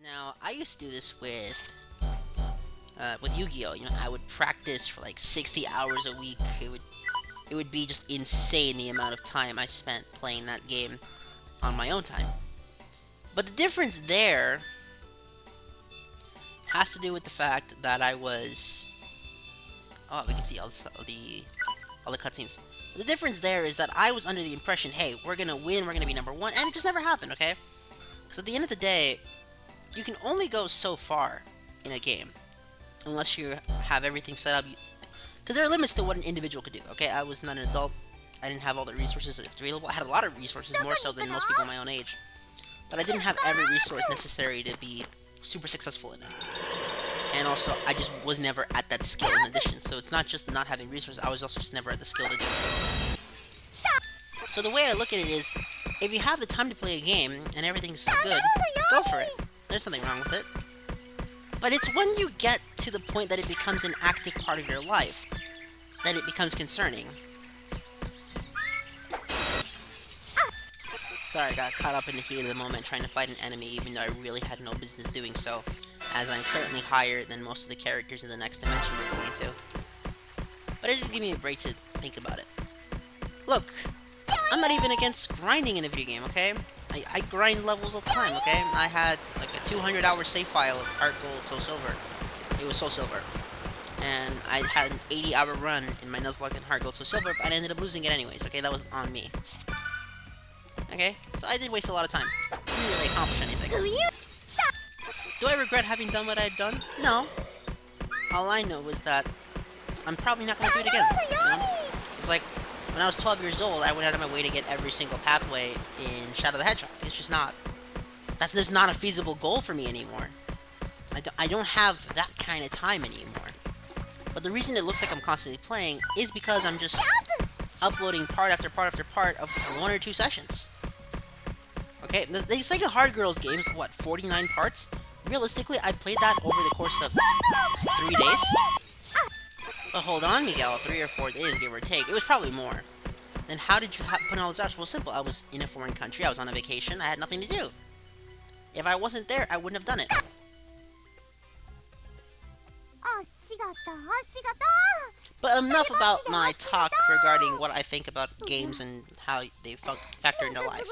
Now, I used to do this with Yu-Gi-Oh. You know, I would practice for like 60 hours a week. It would be just insane the amount of time I spent playing that game on my own time. But the difference there has to do with the fact that I was. Oh, we can see all the cutscenes. The difference there is that I was under the impression, hey, we're gonna win, we're gonna be number one, and it just never happened. Okay? Because at the end of the day, you can only go so far in a game unless you have everything set up. Because there are limits to what an individual could do. Okay, I was not an adult. I didn't have all the resources available. I had a lot of resources, more so than most people my own age. But I didn't have every resource necessary to be super successful in it. And also, I just was never at that skill in addition. So it's not just not having resources, I was also just never at the skill to do it. So the way I look at it is, if you have the time to play a game and everything's good, go for it. There's nothing wrong with it. But it's when you get to the point that it becomes an active part of your life that it becomes concerning. Sorry, I got caught up in the heat of the moment trying to fight an enemy even though I really had no business doing so, as I'm currently higher than most of the characters in the next dimension we're going to. But it did give me a break to think about it. Look, I'm not even against grinding in a video game, okay? I grind levels all the time, okay? I had like a 200-hour save file of Heart Gold, Soul Silver. It was Soul Silver. And I had an 80-hour run in my Nuzlocke and Heart Gold, Soul Silver, but I ended up losing it anyways, okay? That was on me. Okay? So I did waste a lot of time. Didn't really accomplish anything. Do I regret having done what I had done? No. All I know is that I'm probably not going to do it again. You know? It's like, when I was 12 years old, I went out of my way to get every single pathway in Shadow the Hedgehog. It's just not. That's just not a feasible goal for me anymore. I don't have that kind of time anymore. But the reason it looks like I'm constantly playing is because I'm just uploading part after part after part of 1 or 2 sessions. Okay, it's like a Hard Girls game, so what, 49 parts? Realistically, I played that over the course of 3 days. But hold on, Miguel, 3 or 4 days, give or take. It was probably more. Then how did you put in all those hours? Well, simple. I was in a foreign country. I was on a vacation. I had nothing to do. If I wasn't there, I wouldn't have done it. But enough about my talk regarding what I think about games and how they factor into life.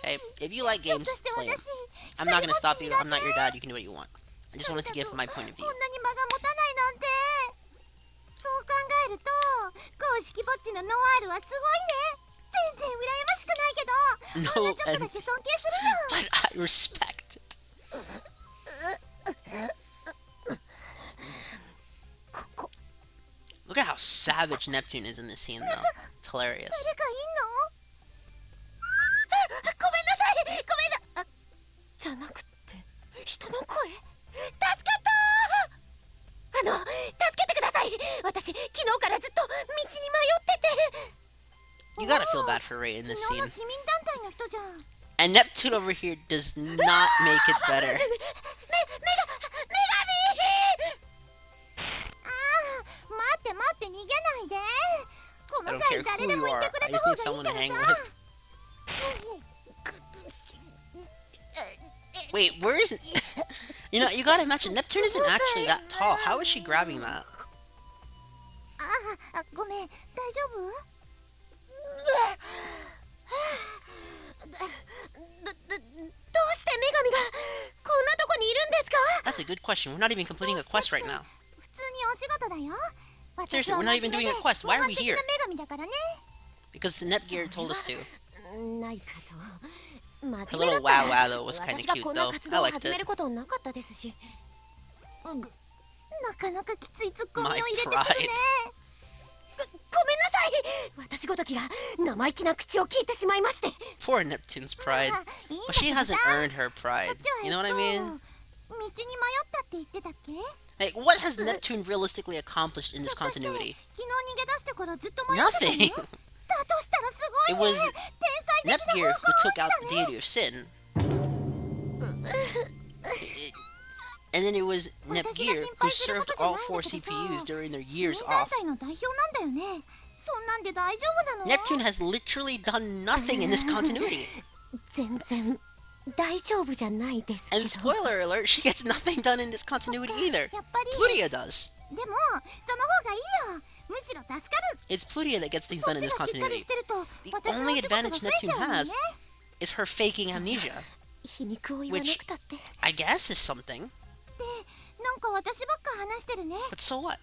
Okay? If you like games, play them. I'm not going to stop you. I'm not your dad. You can do what you want. I just wanted to give my point of view. No, but I respect it. Look at how savage Neptune is in this scene, though. It's hilarious. You gotta feel bad for Ray in this scene. And Neptune over here does not make it better. I don't care who you are, I just need someone to hang with. Wait, where is it? You know, you gotta imagine, Neptune isn't actually that tall. How is she grabbing that? That's a good question. We're not even completing a quest right now. Seriously, we're not even doing a quest. Why are we here? Because Netgear told us to. Her little wow wow though was kinda cute though. I liked it. My pride. Poor Neptune's pride. But she hasn't earned her pride. You know what I mean? Like, what has Neptune realistically accomplished in this continuity? Nothing! It was Netgear who took out the deity of sin. And then it was Netgear who served all 4 CPUs during their years off. Neptune has literally done nothing in this continuity. And spoiler alert, she gets nothing done in this continuity either. Plutia does. It's Plutia that gets things done in this continuity. The only advantage Neptune has is her faking amnesia, which I guess is something. But so what?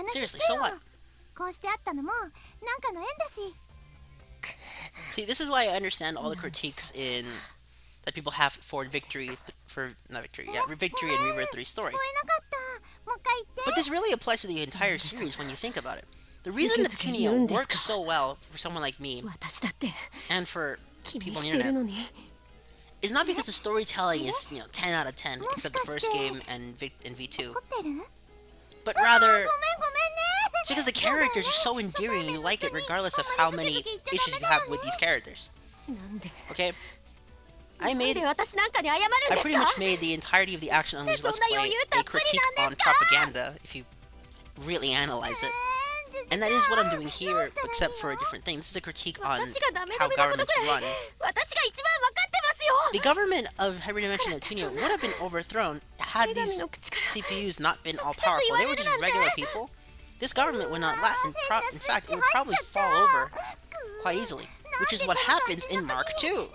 Seriously, so what? See, this is why I understand all the critiques that people have for Victory and Rebirth 3 story. But this really applies to the entire series when you think about it. The reason Neptunia works so well for someone like me, and for people on the internet, is not because the storytelling is 10 out of 10, except the first game and V2. But rather, it's because the characters are so endearing, you like it regardless of how many issues you have with these characters. Okay? I pretty much made the entirety of the Action Unleashed Let's Play a critique on propaganda, if you really analyze it. And that is what I'm doing here, except for a different thing. This is a critique on how governments run. The government of Hyperdimension Neptunia would have been overthrown had these CPUs not been all powerful. They were just regular people. This government would not last. In fact, it would probably fall over quite easily, which is what happens in Mark II.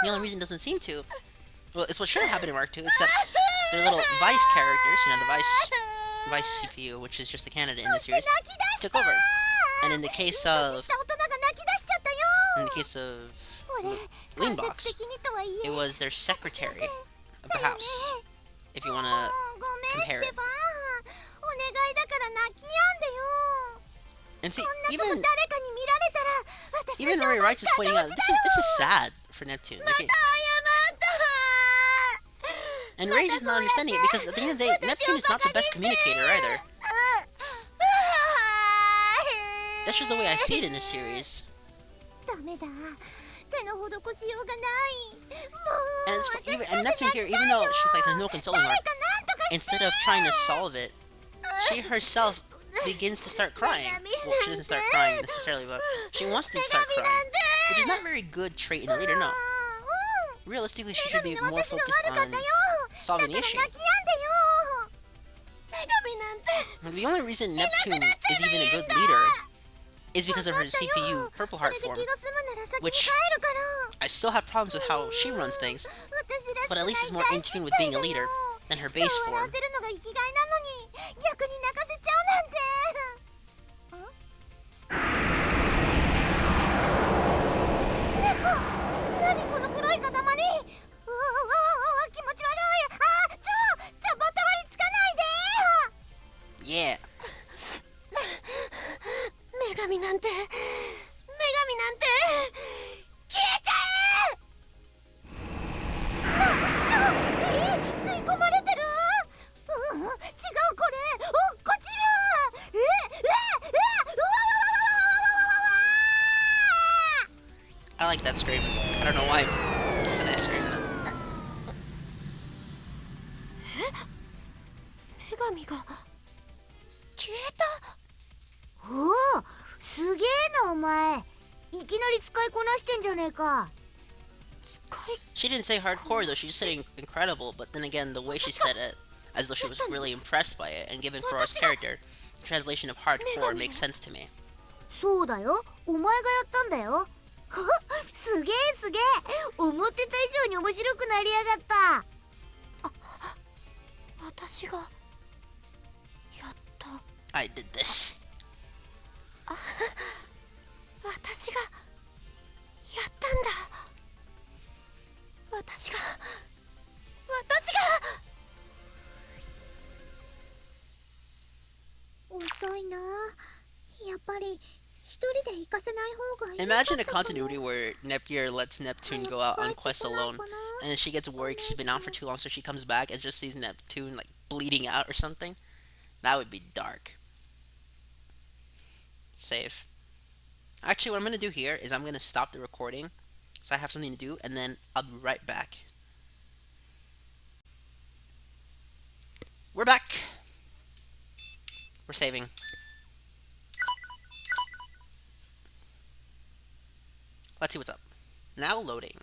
The only reason it doesn't seem to, well, it's what should have happened in Mark II, except their little Vice characters, the Vice CPU, which is just a candidate in this series, took over. And in the case of Leanbox, it was their secretary of the house, if you want to compare it. And see, even Rory Wrights is pointing out, this is sad for Neptune. Okay? And Rage is not understanding it because at the end of the day, Neptune is not the best communicator either. That's just the way I see it in this series. And Neptune here, even though she's like, there's no consoling her, instead of trying to solve it, she herself begins to start crying. Well, she doesn't start crying necessarily, but she wants to start crying, which is not a very good trait in a leader, no. Realistically, she should be more focused on solving the issue. The only reason Neptune is even a good leader is because of her CPU Purple Heart form, which I still have problems with how she runs things, but at least is more in tune with being a leader than her base form. Yeah. I like that scream. I don't know why. It's a nice scream though. She didn't say hardcore though, she just said incredible, but then again, the way she said it, as though she was really impressed by it, and given Kuro's character, the translation of hardcore makes sense to me. I did this. Imagine a continuity where Nepgear lets Neptune go out on quest alone, and then she gets worried because she's been out for too long, so she comes back and just sees Neptune like bleeding out or something. That would be dark. Save. Actually, what I'm gonna do here is I'm gonna stop the recording, because I have something to do, and then I'll be right back. We're back. We're saving. Let's see what's up. Now loading.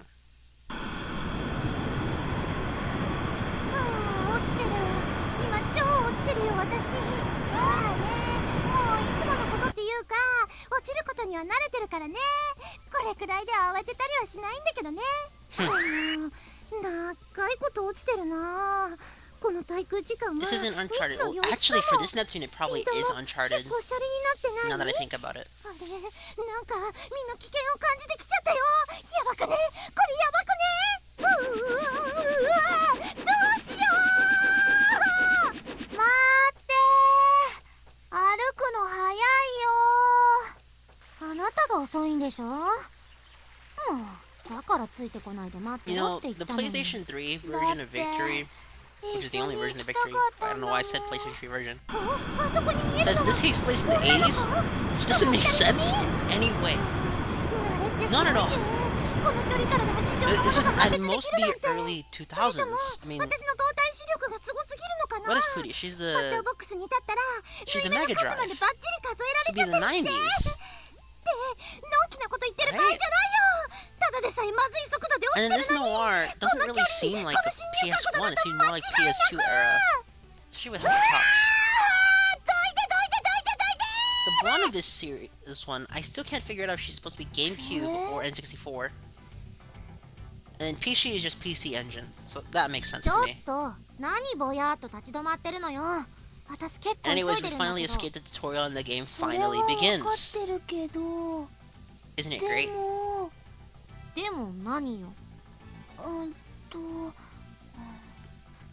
This isn't Uncharted. Oh, actually, for this Neptune, it probably is Uncharted. Now that I think about it. なんかみんな危険を感じてきちゃったよ。やばくね？これやばくね？どうしよう。待って歩くの早いよ。あなたが遅いんでしょ。もうだからついてこないで待ってよって言ったのに。 the PlayStation 3 version of Victory, which is the only version of Victory, I don't know why I said PlayStation 3 version, says this takes place in the 80s, which doesn't make sense in any way. Not at all. This would at most be early 2000s. I mean, what is Plutia? She's the Mega Drive. She'd be the 90s. Right? And then this Noire doesn't really seem like the PS1, it seems more like PS2 era. Especially with how she talks. The blonde of this one, I still can't figure out if she's supposed to be GameCube or N64. And then PC is just PC Engine, so that makes sense to me. Anyways, we finally escaped the tutorial and the game finally begins. Isn't it great? でも何よ。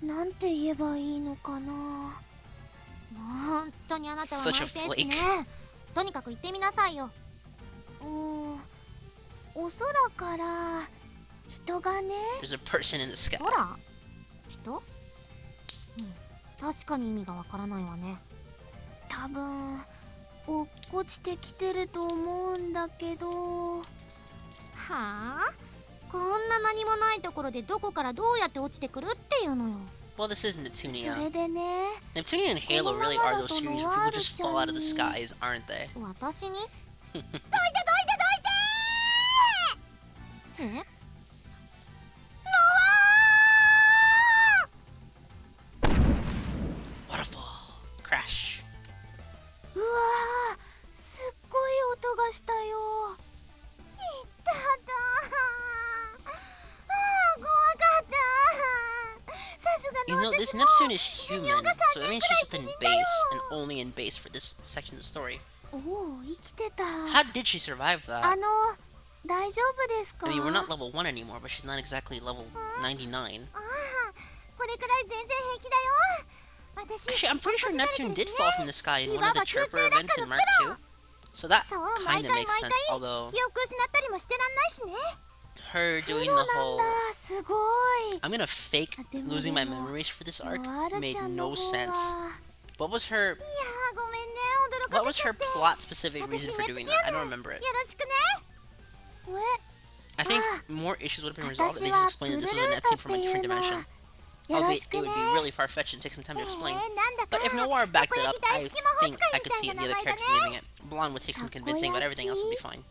なんて言えばいいのかな。本当にあなたはマイペースね。とにかく言ってみなさいよ。お空から人がね。There's a person in the sky. ほら、人？確かに意味がわからないわね。多分落っこちてきてると思うんだけど。はあ？こんな何もないところでどこからどうやって落ちてくるっていうのよ。Well, this is Neptunia. それでね。Neptunia and Halo really are those series where people just fall out of the skies, aren't they? 私に？どいてどいてどいて！え？Waterfall. Crash. うわー、すっごい音がしたよ。いっただー。怖かった。You know, this Neptune is human, so it means she's just in base, and only in base for this section of the story. おお、生きてた。 How did she survive that? 大丈夫ですか？ I mean, we're not level 1 anymore, but she's not exactly level 99. これくらい全然平気だよ。 Actually, I'm pretty sure Neptune did fall from the sky in one of the Chirper events in Mark II. So that kind of makes sense, although her doing the whole I'm gonna fake losing my memories for this arc made no sense. What was her plot specific reason for doing that? I don't remember it. I think more issues would have been resolved if they just explained that this was a Neptune from a different dimension. Albeit it would be really far-fetched and take some time to explain. But if Noire backed it up, I think I could see the other characters believing it. Blonde would take some convincing, but everything else would be fine.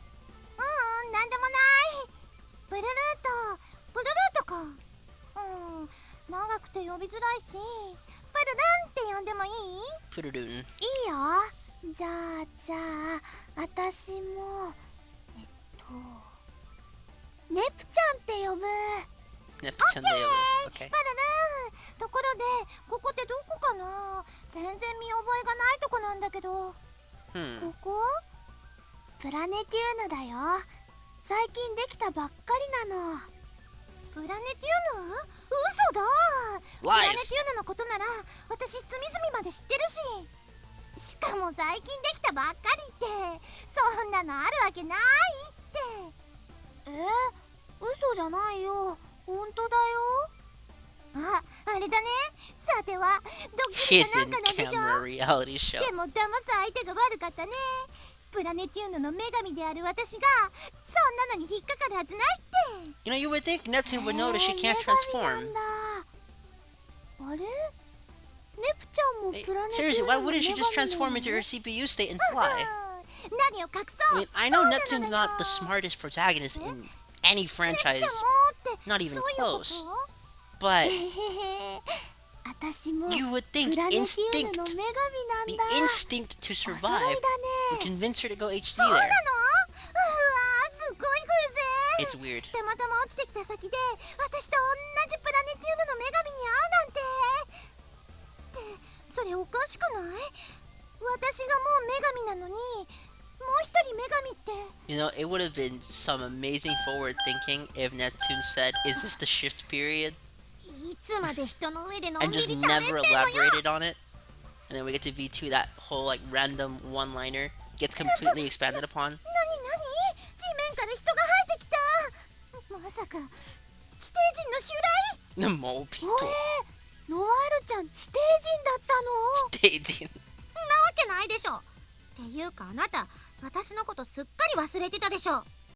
ブルルートか。長くて呼びづらいし、プルルンって呼んでもいい？プルルン。いいよ。じゃあ、私もネプちゃんって呼ぶ。ネプちゃんで呼ぶ。オッケー。プルルン。ところで、ここってどこかな？全然見覚えがないとこなんだけど。ここ？プラネティウヌだよ。最近できたばっかりなの。プラネティウヌ？嘘だ。プラネティウヌのことなら私隅々まで知ってるし。しかも最近できたばっかりってそんなのあるわけないって。嘘じゃないよ。本当だよ。あれだね。さてはドッキリかなんかなんでしょ。でも騙す相手が悪かったね。プラネティウヌの女神である私がそんなのに引っかかるはずないって。You know, you would think Neptune would notice she can't transform. あれ？ネプちゃんもプラネティウヌ Seriously, why wouldn't she just transform into her CPU state and fly? 何を隠そう。 I mean, I know Neptune's not the smartest protagonist in any franchise, not even close. But 私も You would プ think ラネティウム instinct, の女神なん the だ。 instinct to お揃い survive だ would ね。 convince her to go HD そうなの？ there. うわー、すっごい偶 It's 然。 weird. たまたま落ちてきた先で私と同じプラネティウムの女神に会うなんて。ってそれおかしくない？私がもう女神なのに、もう一人女神って。 You know, it would have been some amazing forward thinking if Neptune said, "Is this the shift period?" いつまで人の上でのん and びり just 喋ってんの never よ。 elaborated on it. And then we get to V2, that whole like random one-liner gets completely expanded upon. なになに？地面から人が生えてきた。まさか地底人の襲来？ The mole お people. え、ノワールちゃん地底人だったの？ Staging. なわけないでしょ。っていうかあなた、私のことすっかり忘れてたでしょ。